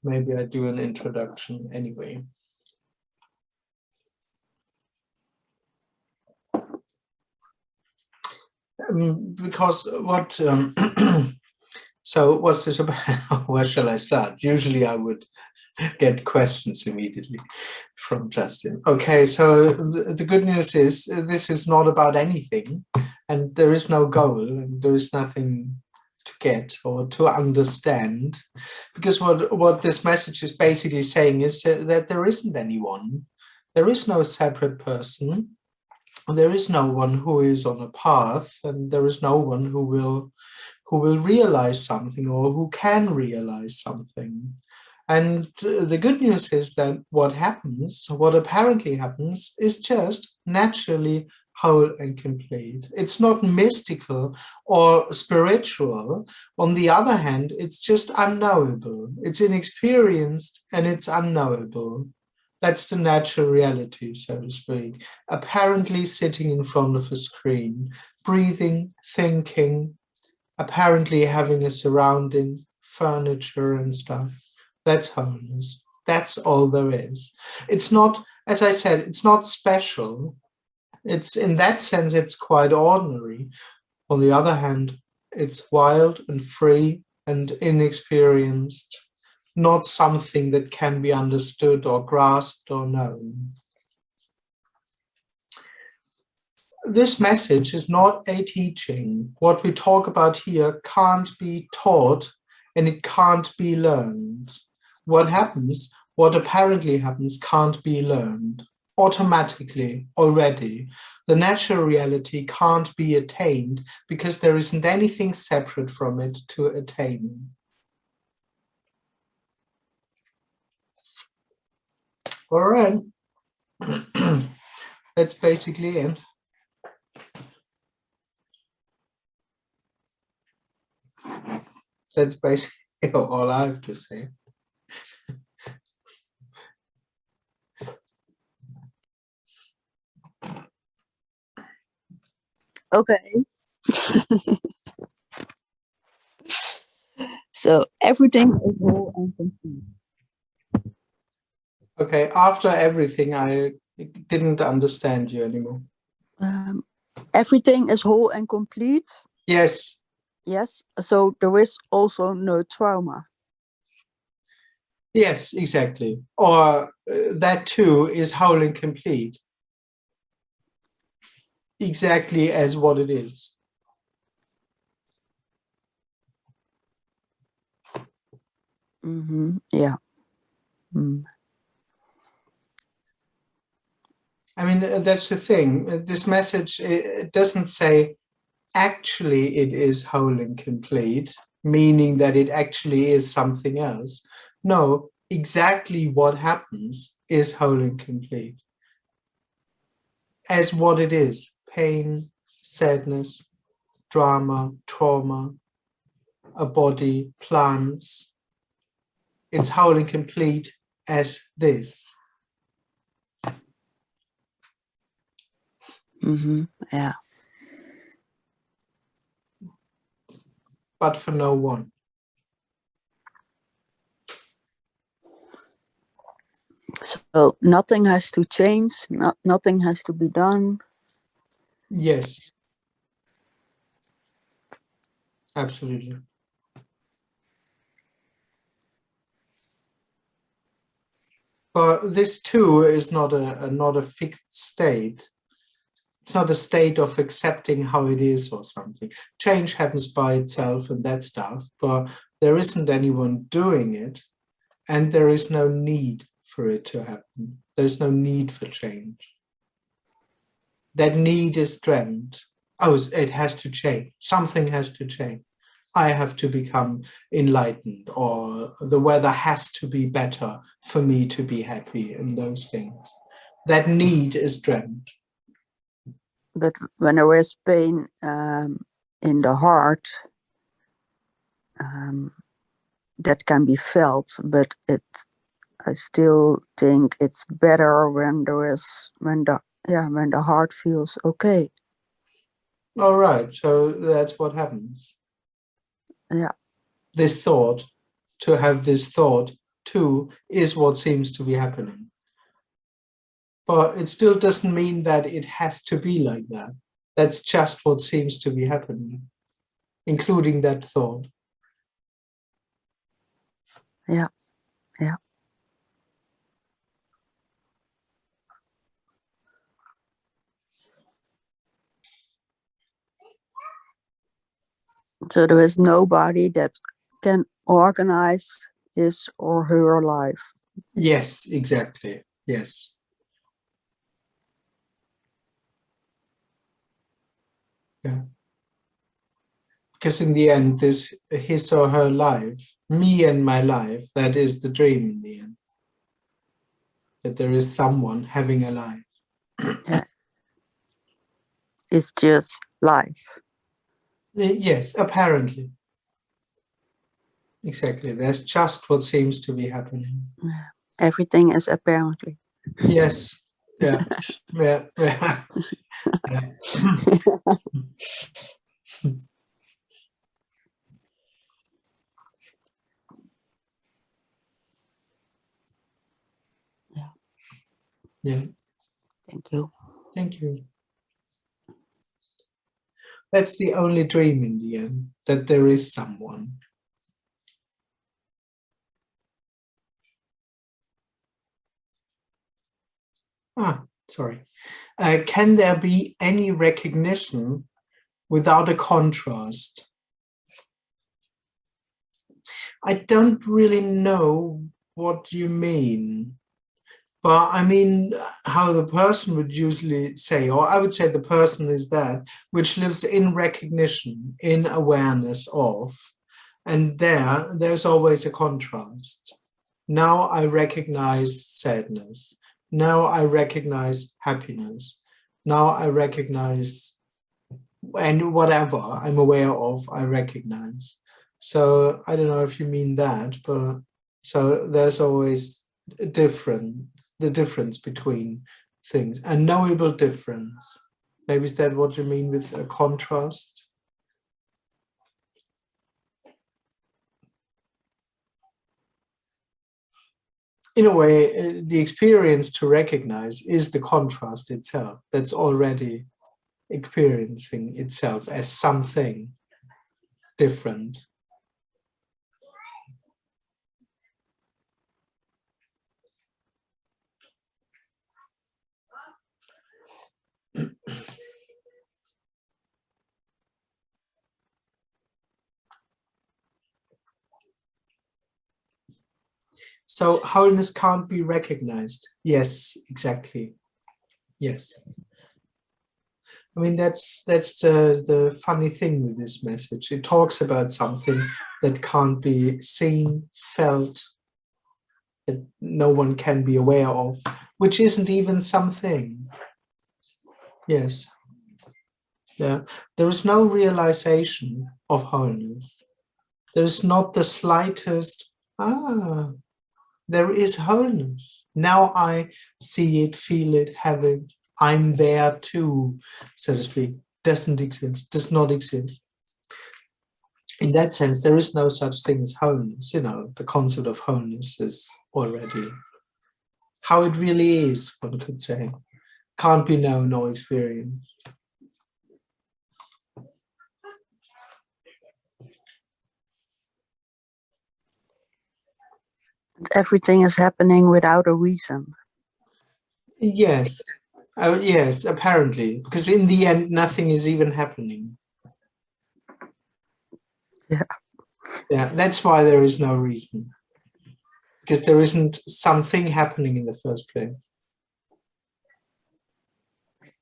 Maybe I do an introduction anyway. Because what, so what's this about? Where shall I start? Usually I would get questions immediately from Justin. Okay, so the good news is this is not about anything, and there is no goal, and there is nothing to get or to understand, because what this message is basically saying is that there isn't anyone, there is no separate person, there is no one who is on a path, and there is no one who will realize something or who can realize something. And the good news is that what happens, what apparently happens, is just naturally whole and complete. It's not mystical or spiritual. On the other hand, it's just unknowable. It's inexperienced and it's unknowable. That's the natural reality, so to speak. Apparently sitting in front of a screen, breathing, thinking, apparently having a surrounding, furniture and stuff. That's wholeness. That's all there is. It's not, as I said, it's not special. It's, in that sense, it's quite ordinary. On the other hand, it's wild and free and inexperienced, not something that can be understood or grasped or known. This message is not a teaching. What we talk about here can't be taught and it can't be learned. What happens, what apparently happens, can't be learned automatically already. The natural reality can't be attained because there isn't anything separate from it to attain. All right. That's basically it. That's basically all I have to say. Okay. So everything is whole and complete. Okay, after everything, I didn't understand you anymore. Everything is whole and complete? Yes. Yes, so there is also no trauma. Yes, exactly. Or that too is whole and complete. Exactly as what it is. Yeah. Mm. I mean, that's the thing. This message, it doesn't say actually it is whole and complete, meaning that it actually is something else. No, exactly what happens is whole and complete. As what it is, pain, sadness, drama, trauma, a body, plants. It's whole and complete as this. Yeah. But for no one. So nothing has to change, nothing has to be done. Yes. Absolutely. But this too is not a fixed state. It's not a state of accepting how it is or something. Change happens by itself and that stuff, but there isn't anyone doing it, and there is no need for it to happen. There's no need for change. That need is dreamt. Oh, it has to change. Something has to change. I have to become enlightened, or the weather has to be better for me to be happy, and those things. That need is dreamt. But when there is pain in the heart, that can be felt, but I still think it's better when the heart feels okay. All right, so that's what happens. Yeah. This thought, to have this thought, too is what seems to be happening. But it still doesn't mean that it has to be like that. That's just what seems to be happening, including that thought. Yeah, yeah. So there is nobody that can organize his or her life. Yes, exactly. Yes. Yeah. Because in the end, this his or her life, me and my life, that is the dream in the end. That there is someone having a life. Yeah. It's just life. Yes, apparently. Exactly. There's just what seems to be happening. Yeah. Everything is apparently. Yes. Yeah. Yeah. Yeah. Yeah. Yeah. Yeah. Thank you. Thank you. That's the only dream in the end, that there is someone. Sorry. Can there be any recognition without a contrast? I don't really know what you mean. But I mean, how the person would usually say, or I would say the person is that which lives in recognition, in awareness of, and there's always a contrast. Now I recognize sadness. Now I recognize happiness. Now I recognize, and whatever I'm aware of, I recognize. So I don't know if you mean that, but so there's always a the difference between things, a knowable difference. Maybe is that what you mean with a contrast? In a way, the experience to recognize is the contrast itself. That's already experiencing itself as something different. So wholeness can't be recognized. Yes, exactly. Yes. I mean, that's the funny thing with this message. It talks about something that can't be seen, felt, that no one can be aware of, which isn't even something. Yes. Yeah. There is no realization of wholeness. There is not the slightest, there is wholeness. Now I see it, feel it, have it. I'm there too, so to speak. Doesn't exist, does not exist. In that sense, there is no such thing as wholeness. You know, the concept of wholeness is already how it really is, one could say. Can't be known or experienced. Everything is happening without a reason. Yes. Yes, apparently, because in the end, nothing is even happening. Yeah. Yeah, that's why there is no reason. Because there isn't something happening in the first place.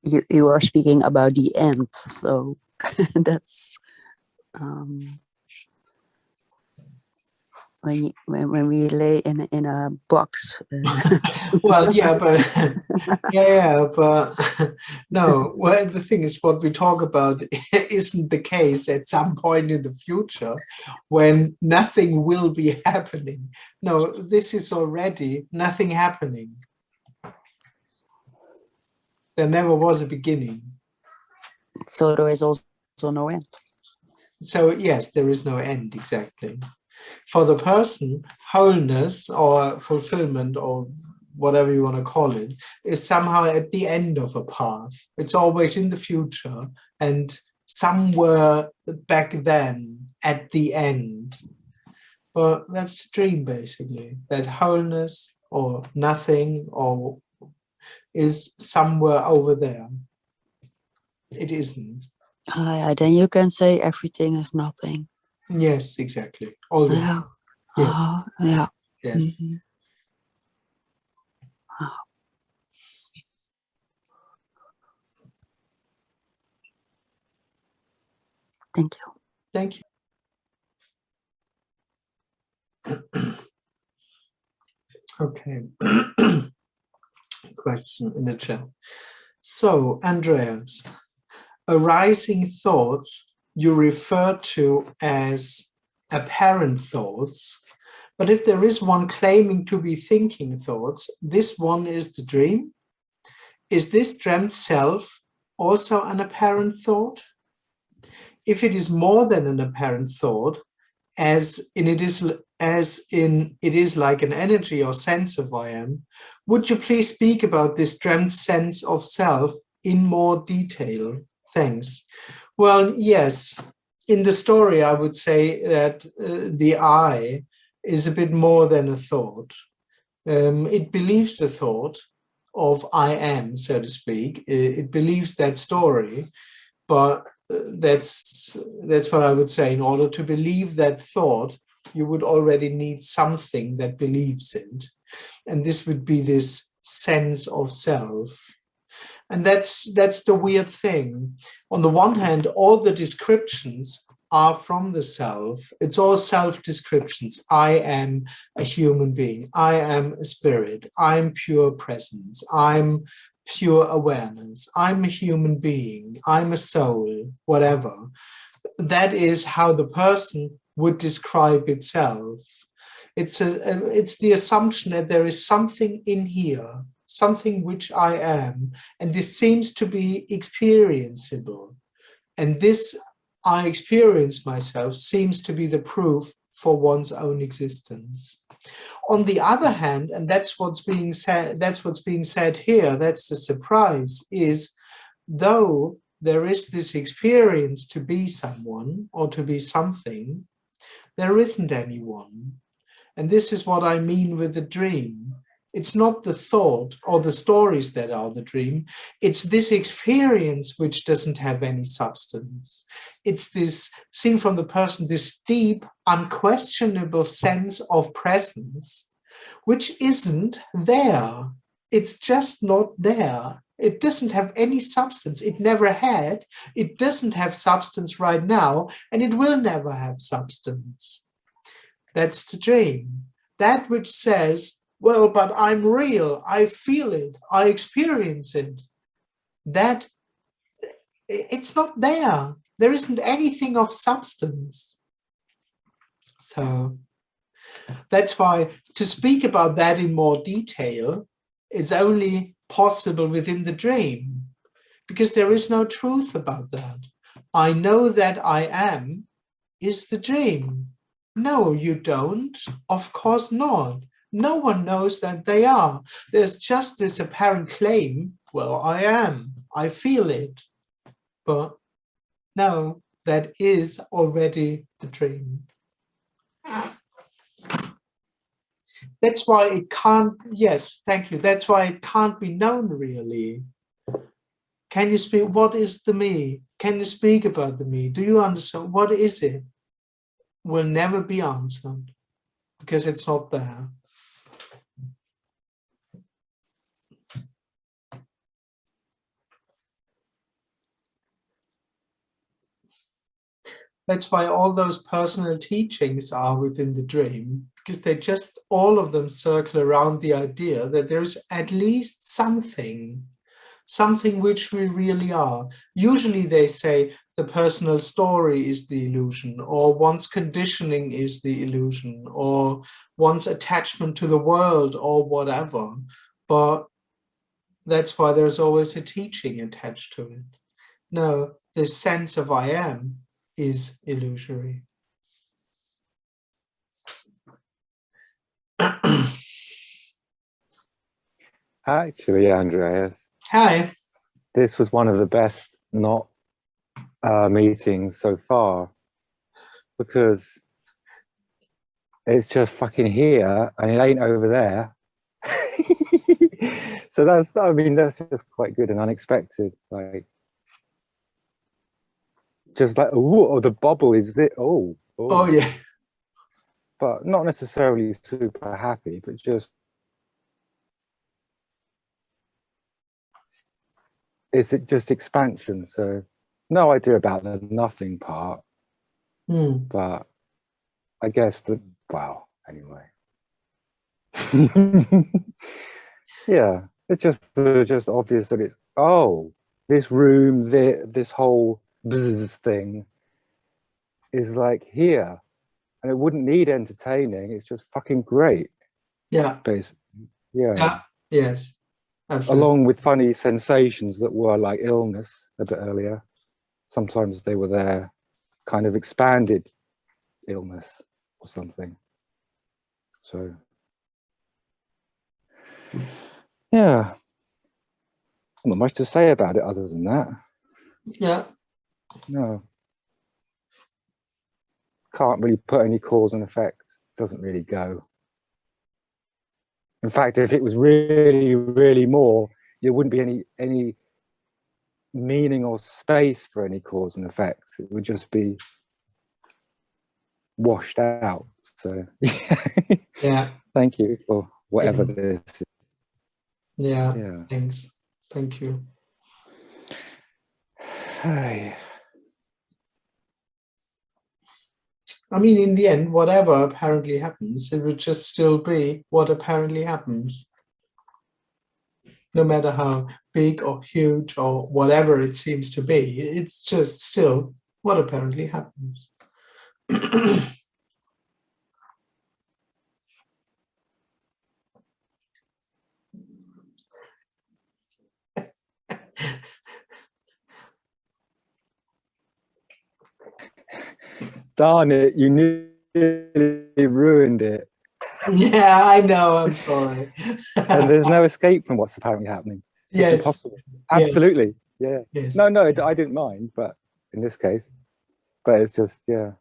You are speaking about the end, so that's when we lay in a box. Well, yeah, but yeah, but no. Well, the thing is, what we talk about isn't the case at some point in the future when nothing will be happening. No, this is already nothing happening. There never was a beginning. So there is also no end. So yes, there is no end, exactly. For the person, wholeness or fulfillment or whatever you want to call it is somehow at the end of a path. It's always in the future and somewhere back then at the end. Well, that's the dream, basically, that wholeness or nothing or is somewhere over there. It isn't. Then you can say everything is nothing. Yes, exactly. Always. Yeah. Yes. Yeah. Yes. Mm-hmm. Thank you. Thank you. Okay. Question in the chat. So, Andreas, arising thoughts you refer to as apparent thoughts, but if there is one claiming to be thinking thoughts, this one is the dream? Is this dreamt self also an apparent thought? If it is more than an apparent thought, as in it is like an energy or sense of I am, would you please speak about this dreamt sense of self in more detail? Thanks. Well, yes. In the story, I would say that the I is a bit more than a thought. It believes the thought of I am, so to speak. It believes that story, but that's what I would say. In order to believe that thought, you would already need something that believes it. And this would be this sense of self. And that's the weird thing. On the one hand, all the descriptions are from the self. It's all self-descriptions. I am a human being. I am a spirit. I'm pure presence. I'm pure awareness. I'm a human being. I'm a soul, whatever. That is how the person would describe itself. It's the assumption that there is something in here, something which I am, and this seems to be experienceable. And this I experience myself seems to be the proof for one's own existence. On the other hand, and that's what's being said here, that's the surprise, is though there is this experience to be someone or to be something, there isn't anyone. And this is what I mean with the dream. It's not the thought or the stories that are the dream. It's this experience which doesn't have any substance. It's this, seen from the person, this deep, unquestionable sense of presence, which isn't there. It's just not there. It doesn't have any substance. It never had. It doesn't have substance right now, and it will never have substance. That's the dream. That which says, well, but I'm real, I feel it, I experience it. That, it's not there. There isn't anything of substance. So that's why to speak about that in more detail is only possible within the dream, because there is no truth about that. I know that I am is the dream. No, you don't. Of course not. No one knows that they are. There's just this apparent claim, well, I am, I feel it. But no, that is already the dream. That's why it can't, yes, thank you. That's why it can't be known really. Can you speak, what is the me? Can you speak about the me? Do you understand? What is it? Will never be answered because it's not there. That's why all those personal teachings are within the dream, because they just, all of them circle around the idea that there's at least something which we really are. Usually they say the personal story is the illusion, or one's conditioning is the illusion, or one's attachment to the world, or whatever. But that's why there's always a teaching attached to it. No, this sense of I am is illusory. Actually, Andreas, Hi. this was one of the best not meetings so far, because it's just fucking here and it ain't over there. So that's just quite good and unexpected. Like, just like, oh, the bubble is it? Oh, Oh, yeah. but not necessarily super happy, but just is it just expansion? So no idea about the nothing part, but I guess that, wow, anyway. Yeah, it's just obvious that it's, oh, this room, this whole buzz thing is like here, and it wouldn't need entertaining. It's just fucking great. Yeah. Basically. Yeah. Yes. Absolutely. Along with funny sensations that were like illness a bit earlier. Sometimes they were there, kind of expanded illness or something. So, yeah, not much to say about it other than that. Yeah. No. Can't really put any cause and effect. Doesn't really go. In fact, if it was really, really more, there wouldn't be any meaning or space for any cause and effect. It would just be washed out. So, yeah. Thank you for whatever this is. Yeah. Thanks. Thank you. Hey. I mean, in the end, whatever apparently happens, it would just still be what apparently happens. No matter how big or huge or whatever it seems to be, it's just still what apparently happens. Darn it, you nearly ruined it. Yeah, I know, I'm sorry. And there's no escape from what's apparently happening. It's just impossible. Absolutely. Yeah. Yes. No, I didn't mind, but in this case, but it's just, yeah.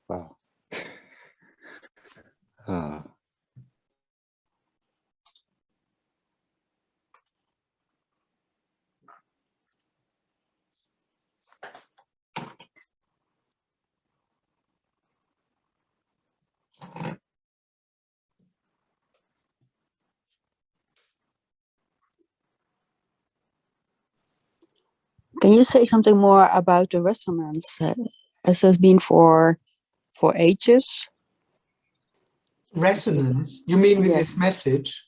Wow. Can you say something more about the resonance? As has been for ages. Resonance? You mean with this message?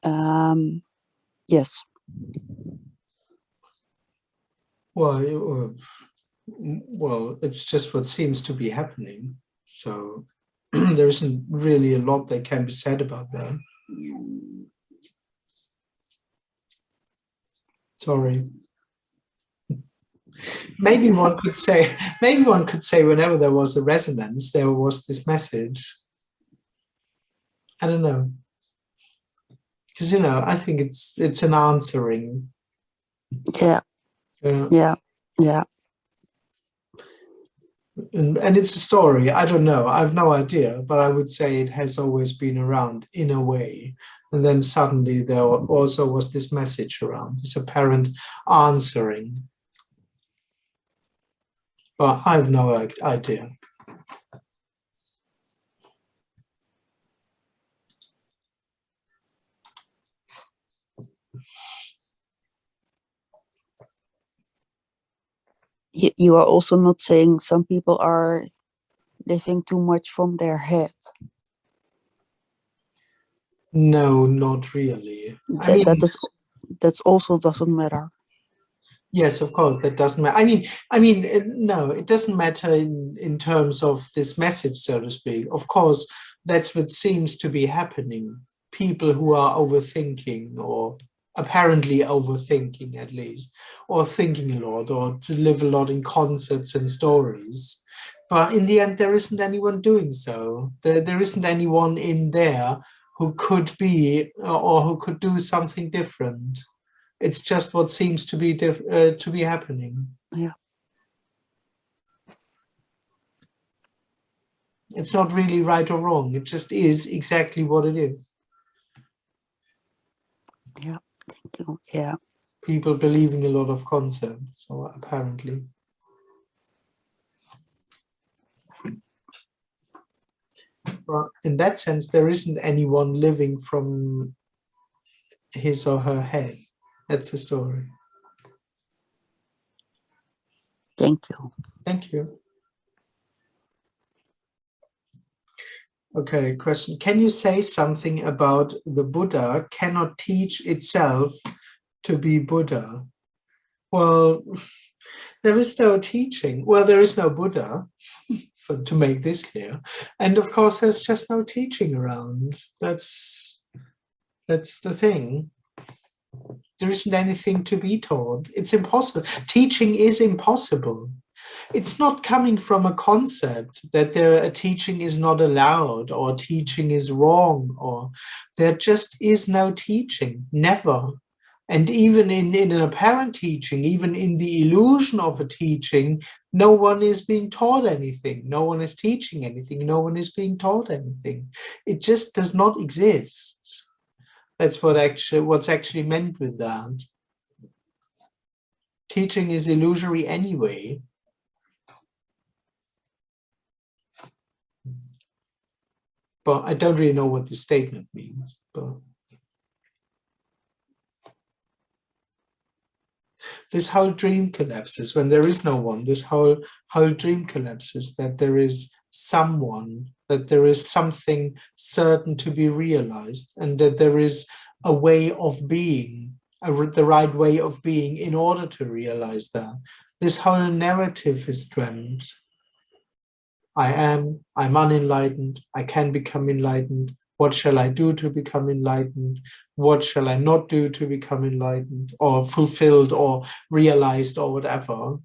Yes. Well, it's just what seems to be happening. So there isn't really a lot that can be said about that. Sorry. Maybe one could say whenever there was a resonance, there was this message. I don't know. Because, I think it's an answering. Yeah. And it's a story. I don't know. I have no idea, but I would say it has always been around in a way. And then suddenly there also was this message around, this apparent answering. But I have no idea. You are also not saying some people are living too much from their head. No, not really. That's also doesn't matter. Yes, of course, that doesn't matter. No, it doesn't matter in terms of this message, so to speak. Of course, that's what seems to be happening. People who are overthinking, or apparently overthinking at least, or thinking a lot, or to live a lot in concepts and stories. But in the end, there isn't anyone doing so. There isn't anyone in there who could be or who could do something different. It's just what seems to be happening. Yeah. It's not really right or wrong. It just is exactly what it is. Yeah. Thank you. Yeah. People believing a lot of concepts, or apparently. But in that sense, there isn't anyone living from his or her head. That's the story. Thank you. Thank you. Okay, question. Can you say something about the Buddha cannot teach itself to be Buddha? Well, there is no teaching. Well, there is no Buddha, to make this clear. And of course, there's just no teaching around. That's the thing. There isn't anything to be taught. It's impossible. Teaching is impossible. It's not coming from a concept that a teaching is not allowed or teaching is wrong, or there just is no teaching, never. And even in an apparent teaching, even in the illusion of a teaching, no one is being taught anything. No one is teaching anything. No one is being taught anything. It just does not exist. That's what's actually meant with that. Teaching is illusory anyway. But I don't really know what this statement means. But this whole dream collapses when there is no one. This whole dream collapses, that there is someone, that there is something certain to be realized, and that there is a way of being, the right way of being in order to realize that. This whole narrative is dreamt. I'm unenlightened, I can become enlightened. What shall I do to become enlightened? What shall I not do to become enlightened or fulfilled or realized or whatever?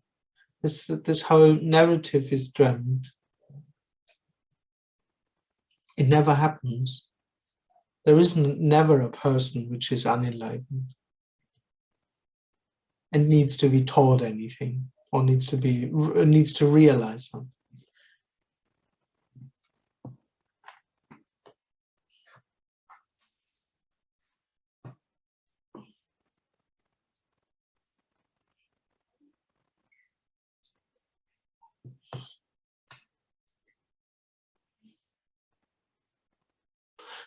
This whole narrative is dreamt. It never happens. There isn't never a person which is unenlightened and needs to be taught anything or needs to realize something.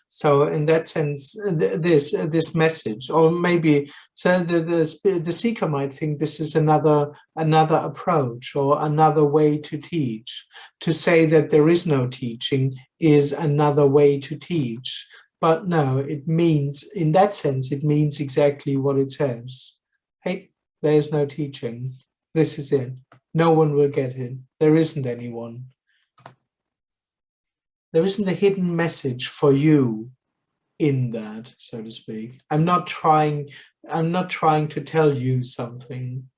So in that sense, this message, or maybe so the seeker might think this is another approach or another way to teach. To say that there is no teaching is another way to teach. But no, it means, in that sense, it means exactly what it says. Hey, there is no teaching. This is it. No one will get it. There isn't anyone. There isn't a hidden message for you in that, so to speak. I'm not trying to tell you something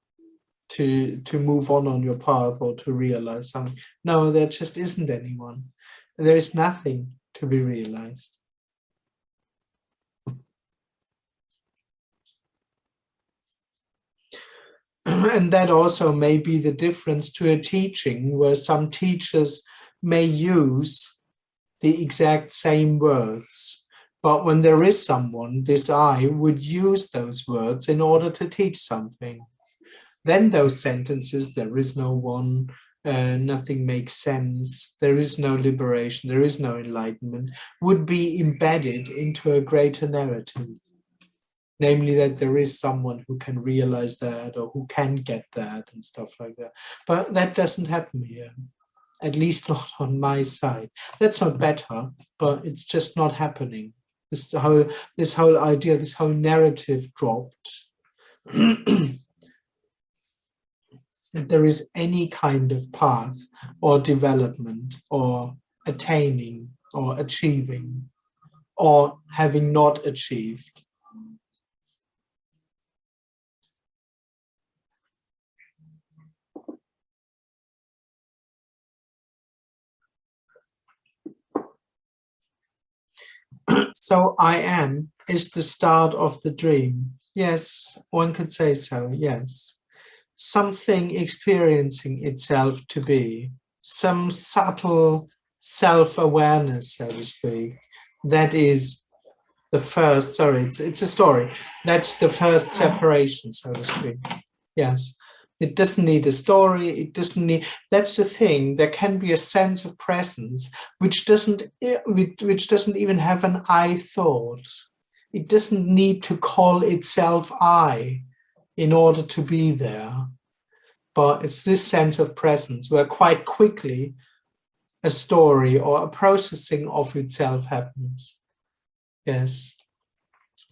to move on your path or to realize something. No, there just isn't anyone. There is nothing to be realized. And that also may be the difference to a teaching, where some teachers may use the exact same words, but when there is someone, this I would use those words in order to teach something. Then those sentences, there is no one, nothing makes sense, there is no liberation, there is no enlightenment, would be embedded into a greater narrative. Namely, that there is someone who can realize that or who can get that and stuff like that. But that doesn't happen here. At least not on my side. That's not better, but it's just not happening. This whole idea, this whole narrative dropped. That there is any kind of path or development or attaining or achieving or having not achieved. So I am is the start of the dream. Yes, one could say so, yes. Something experiencing itself to be, some subtle self-awareness, so to speak, that is the first, sorry, it's a story. That's the first separation, so to speak. Yes. It doesn't need a story. It doesn't need, that's the thing. There can be a sense of presence which doesn't even have an I thought. It doesn't need to call itself I in order to be there. But it's this sense of presence where quite quickly a story or a processing of itself happens. Yes.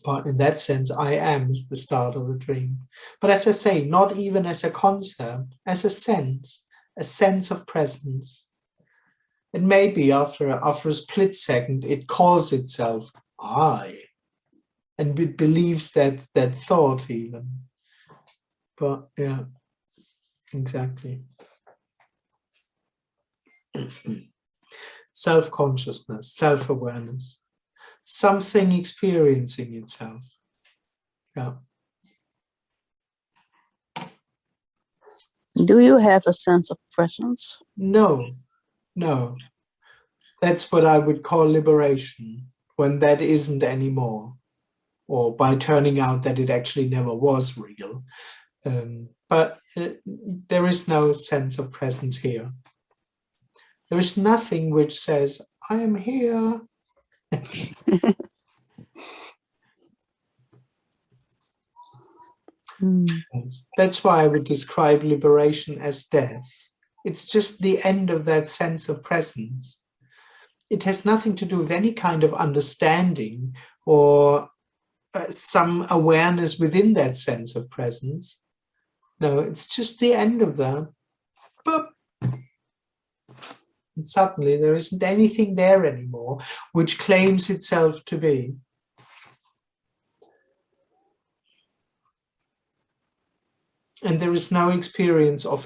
But in that sense, I am is the start of the dream. But as I say, not even as a concept, as a sense of presence. And maybe after a split second, it calls itself I, and it believes that thought even. But yeah, exactly. Self-consciousness, self-awareness, something experiencing itself. Yeah. Do you have a sense of presence? No. That's what I would call liberation, when that isn't anymore, or by turning out that it actually never was real. But there is no sense of presence here. There is nothing which says, I am here. That's why I would describe liberation as death. It's just the end of that sense of presence. It has nothing to do with any kind of understanding or some awareness within that sense of presence. No, it's just the end of that. Boop. And suddenly there isn't anything there anymore which claims itself to be. And there is no experience of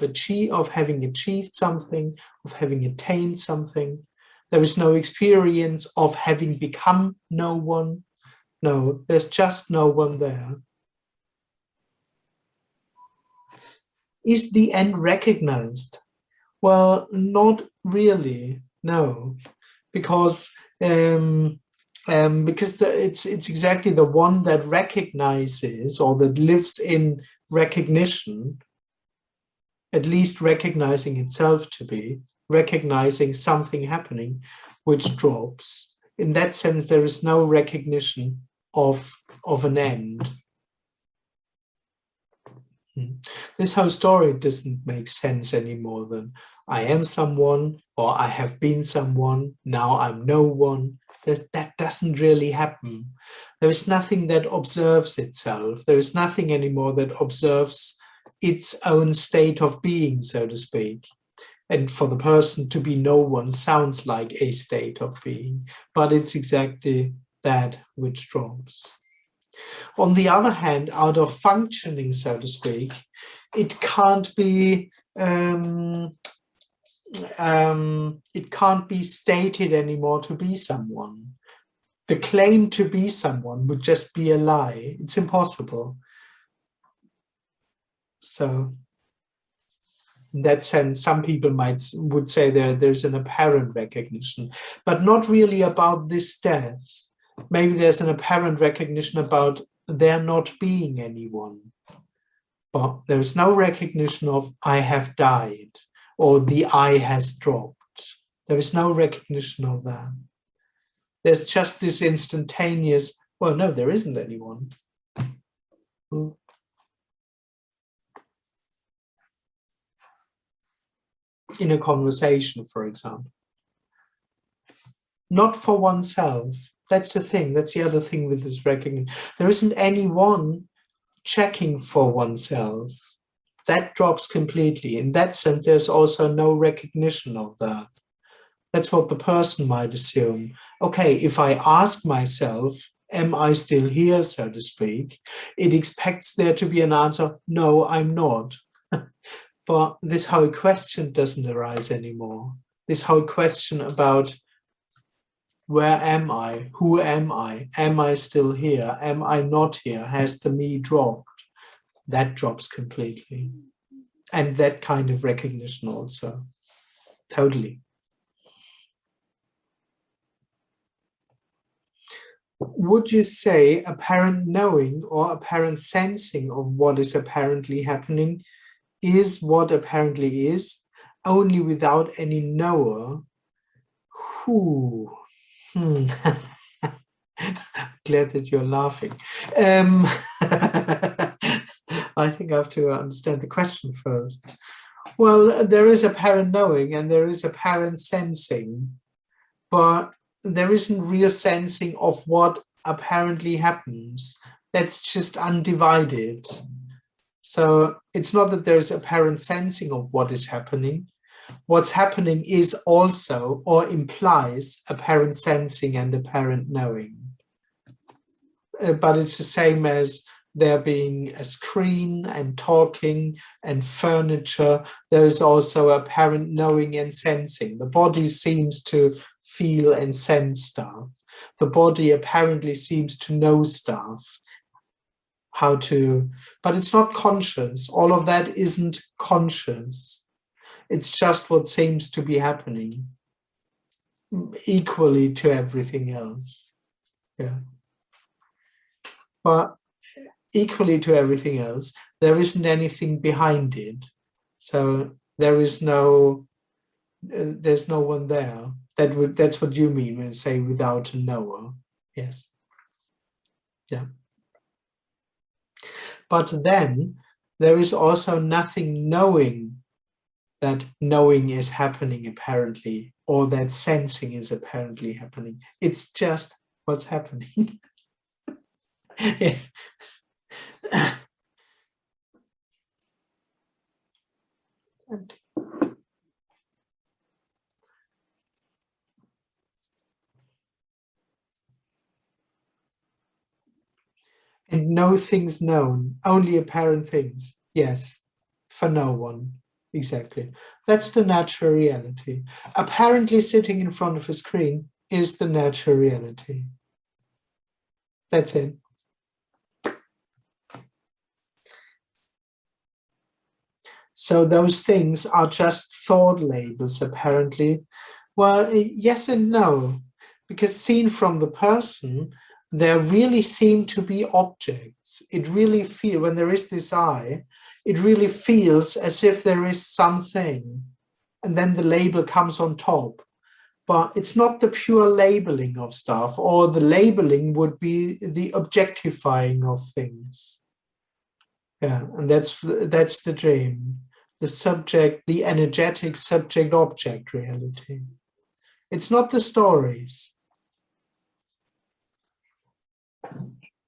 having achieved something, of having attained something. There is no experience of having become no one. No, there's just no one there. Is the end recognized? Well, not really, no, because it's exactly the one that recognizes or that lives in recognition, at least recognizing itself to be, recognizing something happening, which drops. In that sense, there is no recognition of an end. This whole story doesn't make sense any more than I am someone, or I have been someone, now I'm no one. That doesn't really happen. There is nothing that observes itself. There is nothing anymore that observes its own state of being, so to speak. And for the person to be no one sounds like a state of being, but it's exactly that which drops. On the other hand, out of functioning, so to speak, it can't be stated anymore to be someone. The claim to be someone would just be a lie. It's impossible. So in that sense, some people would say there's an apparent recognition, but not really about this death. Maybe there's an apparent recognition about there not being anyone. But there is no recognition of I have died or the I has dropped. There is no recognition of that. There's just this instantaneous, well, no, there isn't anyone. In a conversation, for example. Not for oneself. That's the thing. That's the other thing with this recognition. There isn't anyone checking for oneself. That drops completely. In that sense, there's also no recognition of that. That's what the person might assume. Okay, if I ask myself, am I still here, so to speak, it expects there to be an answer, no, I'm not. But this whole question doesn't arise anymore. This whole question about Where am I? Who am I? Am I still here? Am I not here? Has the me dropped? That drops completely. And that kind of recognition also. Totally. Would you say apparent knowing or apparent sensing of what is apparently happening is what apparently is, only without any knower? Glad that you're laughing. I think I have to understand the question first. Well, there is apparent knowing and there is apparent sensing, but there isn't real sensing of what apparently happens. That's just undivided. So it's not that there's apparent sensing of what is happening. What's happening is also or implies apparent sensing and apparent knowing. But it's the same as there being a screen and talking and furniture. There's also apparent knowing and sensing. The body seems to feel and sense stuff. The body apparently seems to know stuff, but it's not conscious. All of that isn't conscious. It's just what seems to be happening equally to everything else. Yeah. But equally to everything else, there isn't anything behind it. So there's no one there. That's what you mean when you say without a knower. Yes. Yeah. But then there is also nothing knowing that knowing is happening apparently, or that sensing is apparently happening. It's just what's happening. Yeah. And no things known, only apparent things. Yes, for no one. Exactly. That's the natural reality. Apparently sitting in front of a screen is the natural reality. That's it. So those things are just thought labels, apparently. Well, yes and no, because seen from the person, there really seem to be objects. It really feels, when there is this eye, it really feels as if there is something, and then the label comes on top. But it's not the pure labeling of stuff, or the labeling would be the objectifying of things. Yeah, and that's the dream. The subject, the energetic subject-object reality. It's not the stories.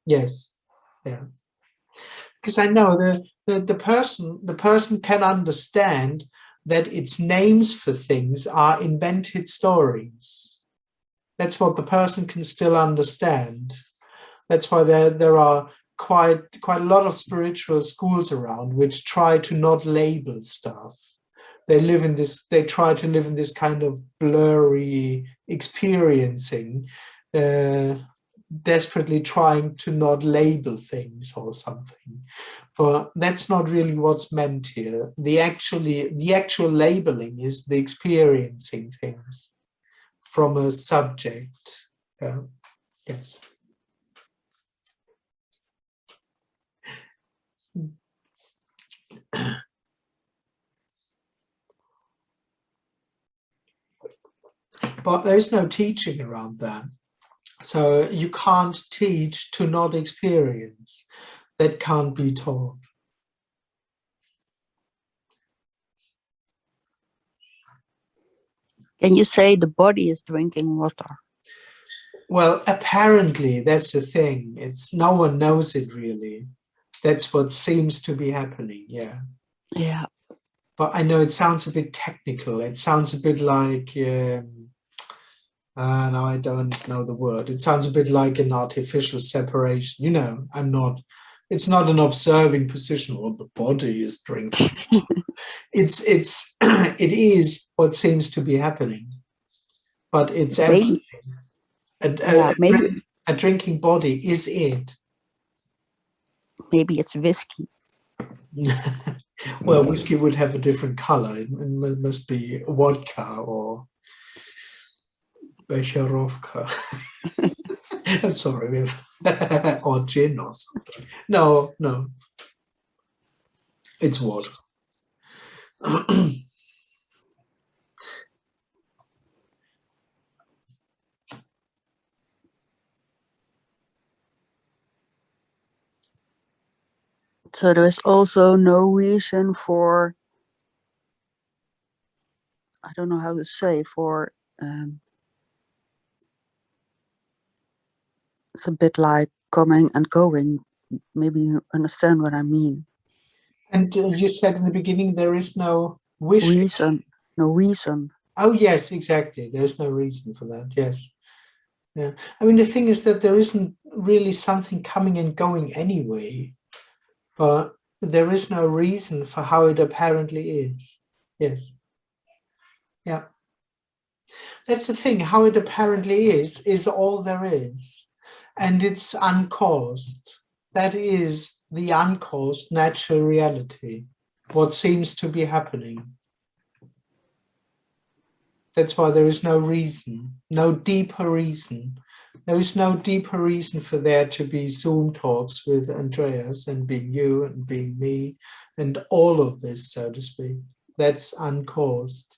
Yes, yeah. Because I know the person can understand that its names for things are invented stories. That's what the person can still understand. That's why there are quite a lot of spiritual schools around which try to not label stuff. They try to live in this kind of blurry experiencing, desperately trying to not label things or something. But that's not really what's meant here. The actual labeling is the experiencing things from a subject. Yes. But there's no teaching around that. So you can't teach to not experience. That can't be taught. Can you say the body is drinking water? Well, apparently that's the thing. No one knows it really. That's what seems to be happening. Yeah. Yeah. But I know it sounds a bit technical. It sounds a bit like, no, I don't know the word. It sounds a bit like an artificial separation. It's not an observing position. Well, the body is drinking. It is what seems to be happening, but it's everything. Yeah, maybe a drinking body is it. maybe it's whiskey. Well, whiskey would have a different color. It must be vodka or Becherovka. I'm sorry, or gin or something. No, it's water. So there is also no reason for, I don't know how to say, for, it's a bit like coming and going. Maybe you understand what I mean. And you said in the beginning there is no wish. Reason, no reason. Oh, yes, exactly. There's no reason for that. Yes. Yeah. I mean, the thing is that there isn't really something coming and going anyway, but there is no reason for how it apparently is. Yes. Yeah. That's the thing. How it apparently is all there is. And it's uncaused. That is the uncaused natural reality, what seems to be happening. That's why there is no reason, no deeper reason. There is no deeper reason for there to be Zoom talks with Andreas and being you and being me and all of this, so to speak. That's uncaused.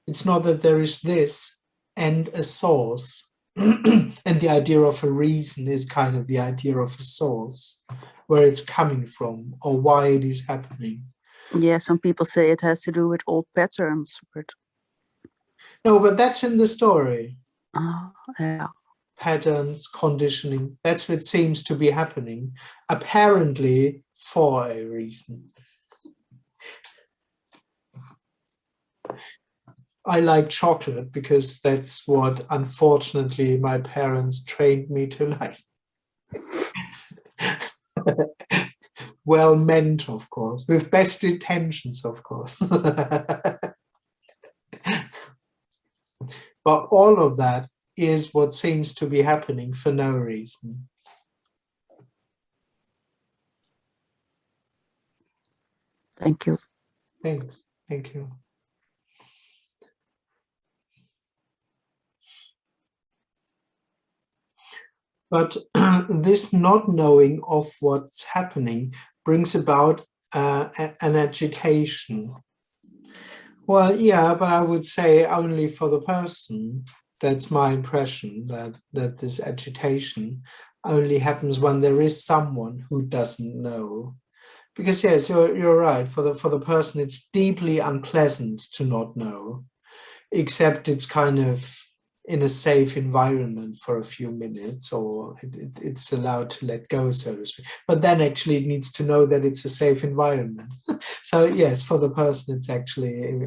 It's not that there is this and a source. And the idea of a reason is kind of the idea of a source, where it's coming from or why it is happening. Yeah, some people say it has to do with old patterns, but No, but that's in the story. yeah. Patterns, conditioning, that's what seems to be happening, apparently for a reason. I like chocolate because that's what, unfortunately, my parents trained me to like. Well meant, of course, with best intentions, of course. But all of that is what seems to be happening for no reason. Thank you. Thanks. Thank you. But this not knowing of what's happening brings about an agitation. Well, yeah, but I would say only for the person. That's my impression, that this agitation only happens when there is someone who doesn't know. Because yes, you're right. For the person, it's deeply unpleasant to not know, except it's kind of in a safe environment for a few minutes, or it's allowed to let go, so to speak. But then actually it needs to know that it's a safe environment. So yes, for the person, it's actually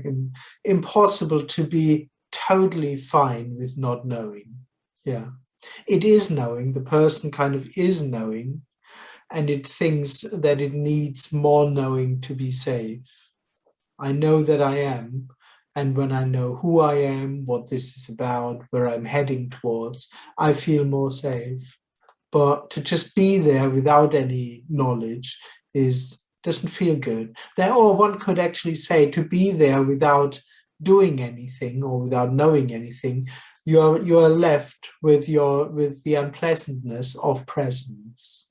impossible to be totally fine with not knowing. Yeah, it is knowing. The person kind of is knowing, and it thinks that it needs more knowing to be safe. I know that I am. And when I know who I am, what this is about, where I'm heading towards, I feel more safe. But to just be there without any knowledge doesn't feel good. Or one could actually say to be there without doing anything or without knowing anything, you are left with the unpleasantness of presence.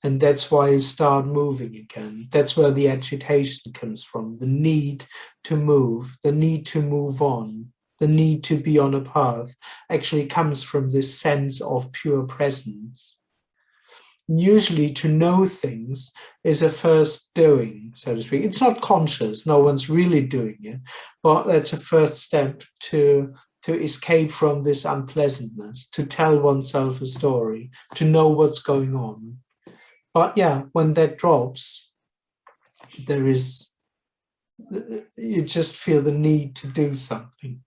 And that's why you start moving again. That's where the agitation comes from, the need to move, the need to move on, the need to be on a path actually comes from this sense of pure presence. Usually to know things is a first doing, so to speak. It's not conscious, no one's really doing it, but that's a first step to escape from this unpleasantness, to tell oneself a story, to know what's going on. But yeah, when that drops, you just feel the need to do something.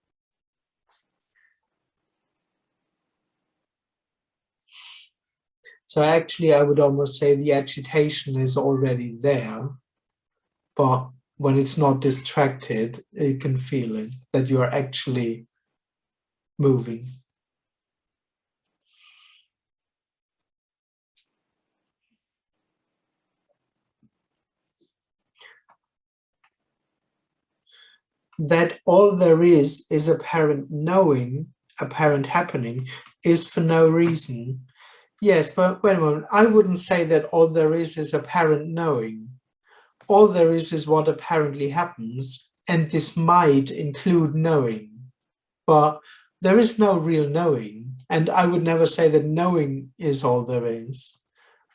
So actually, I would almost say the agitation is already there, but when it's not distracted, you can feel it, that you are actually moving. That all there is apparent knowing, apparent happening, is for no reason. Yes, but wait a moment. I wouldn't say that all there is apparent knowing. All there is what apparently happens, and this might include knowing. But there is no real knowing, and I would never say that knowing is all there is.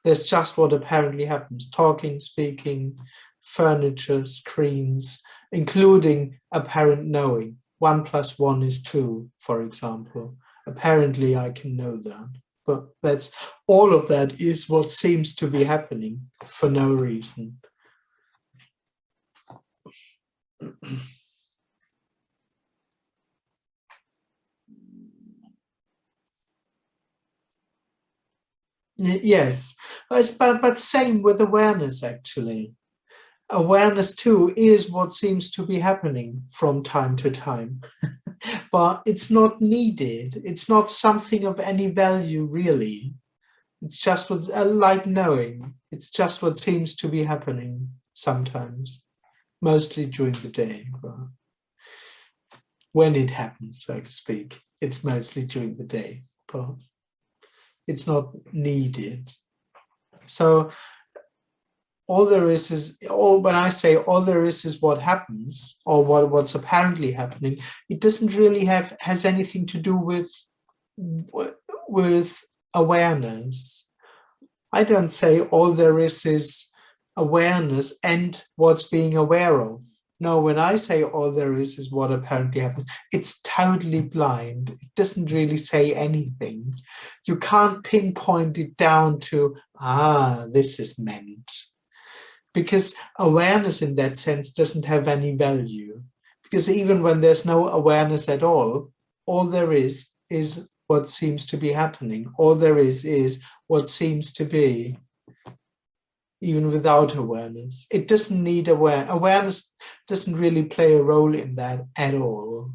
There's just what apparently happens: talking, speaking, furniture, screens, including apparent knowing. 1 + 1 is 2, for example. Apparently I can know that, but that's all of that is what seems to be happening for no reason. Yes, but same with awareness, actually. Awareness too is what seems to be happening from time to time, but it's not needed. It's not something of any value, really. It's just what, like knowing, it's just what seems to be happening sometimes, mostly during the day. When it happens, so to speak, it's mostly during the day, but it's not needed. So all there is all, when I say all there is what happens, or what's apparently happening, it doesn't really has anything to do with awareness. I don't say all there is awareness and what's being aware of. No, when I say all there is what apparently happens, it's totally blind. It doesn't really say anything. You can't pinpoint it down to, this is meant. Because awareness in that sense doesn't have any value. Because even when there's no awareness at all there is what seems to be happening. All there is what seems to be, even without awareness. It doesn't need awareness doesn't really play a role in that at all.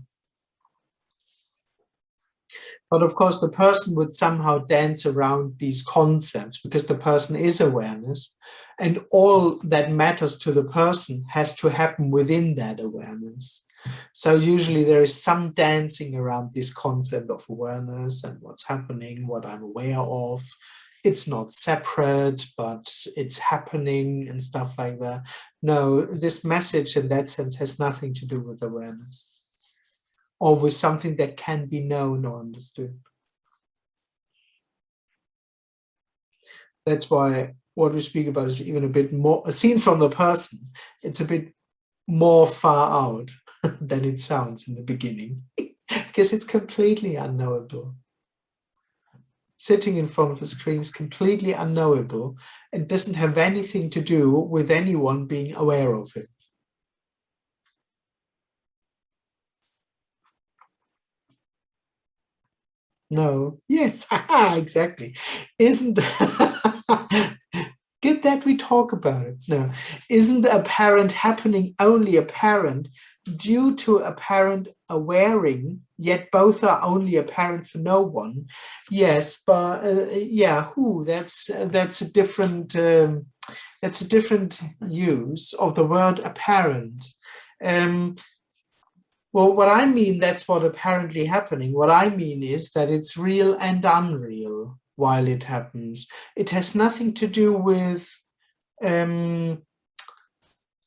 But of course, the person would somehow dance around these concepts because the person is awareness, and all that matters to the person has to happen within that awareness. So usually there is some dancing around this concept of awareness and what's happening, what I'm aware of. It's not separate, but it's happening and stuff like that. No, this message in that sense has nothing to do with awareness or with something that can be known or understood. That's why what we speak about is even a bit more, seen from the person, it's a bit more far out than it sounds in the beginning, because it's completely unknowable. Sitting in front of a screen is completely unknowable and doesn't have anything to do with anyone being aware of it. No, yes, exactly. Isn't good that we talk about it. No, isn't apparent happening only apparent due to apparent awareing, yet both are only apparent for no one? Yes, but that's a different use of the word apparent. Well, what I mean, that's what apparently happening. What I mean is that it's real and unreal while it happens. It has nothing to do with,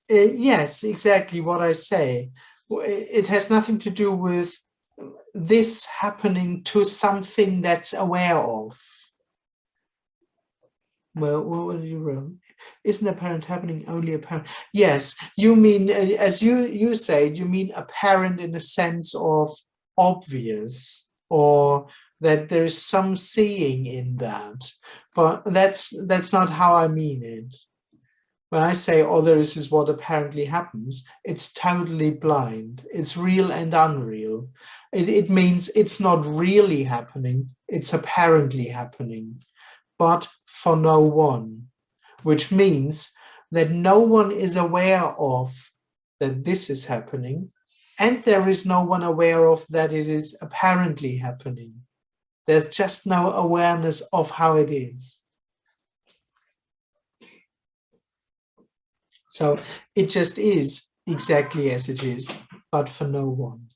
yes, exactly what I say. It has nothing to do with this happening to something that's aware of. Well, what was you wrong? Isn't apparent happening only apparent? Yes, you mean, as you said, you mean apparent in the sense of obvious, or that there is some seeing in that. But that's not how I mean it. When I say all there is what apparently happens, it's totally blind. It's real and unreal. It means it's not really happening. It's apparently happening, but for no one, which means that no one is aware of that this is happening, and there is no one aware of that it is apparently happening. There's just no awareness of how it is. So it just is exactly as it is, but for no one.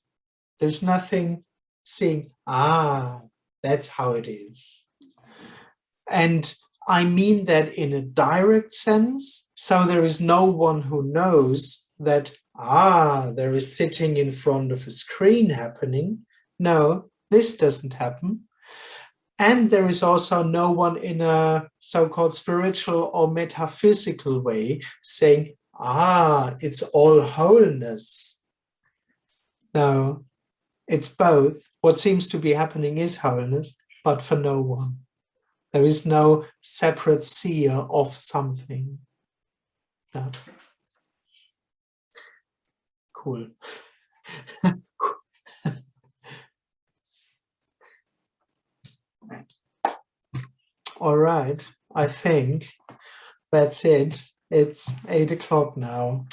There's nothing saying, that's how it is. And I mean that in a direct sense. So there is no one who knows that, there is sitting in front of a screen happening. No, this doesn't happen. And there is also no one in a so-called spiritual or metaphysical way saying, it's all wholeness. No, it's both. What seems to be happening is wholeness, but for no one. There is no separate seer of something. No. Cool. All right, I think that's it. It's 8 o'clock now.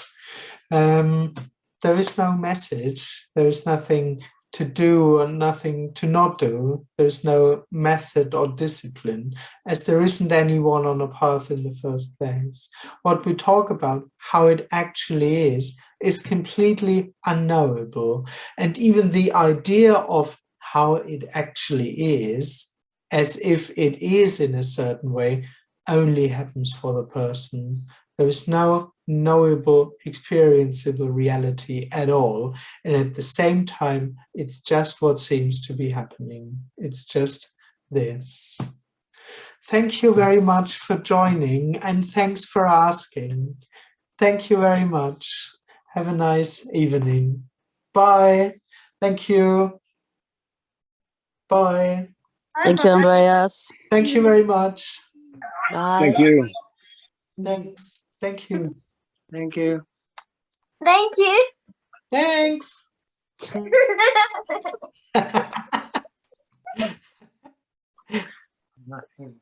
There is no message. There is nothing to do or nothing to not do. There's no method or discipline, as there isn't anyone on a path in the first place. What we talk about, how it actually is completely unknowable. And even the idea of how it actually is, as if it is in a certain way, only happens for the person. There is no knowable, experienceable reality at all. And at the same time, it's just what seems to be happening. It's just this. Thank you very much for joining, and thanks for asking. Thank you very much. Have a nice evening. Bye. Thank you. Bye. Thank you, Andreas. Thank you very much. Bye. Thank you. Thanks. Thank you. Thank you. Thank you. Thanks. Nothing.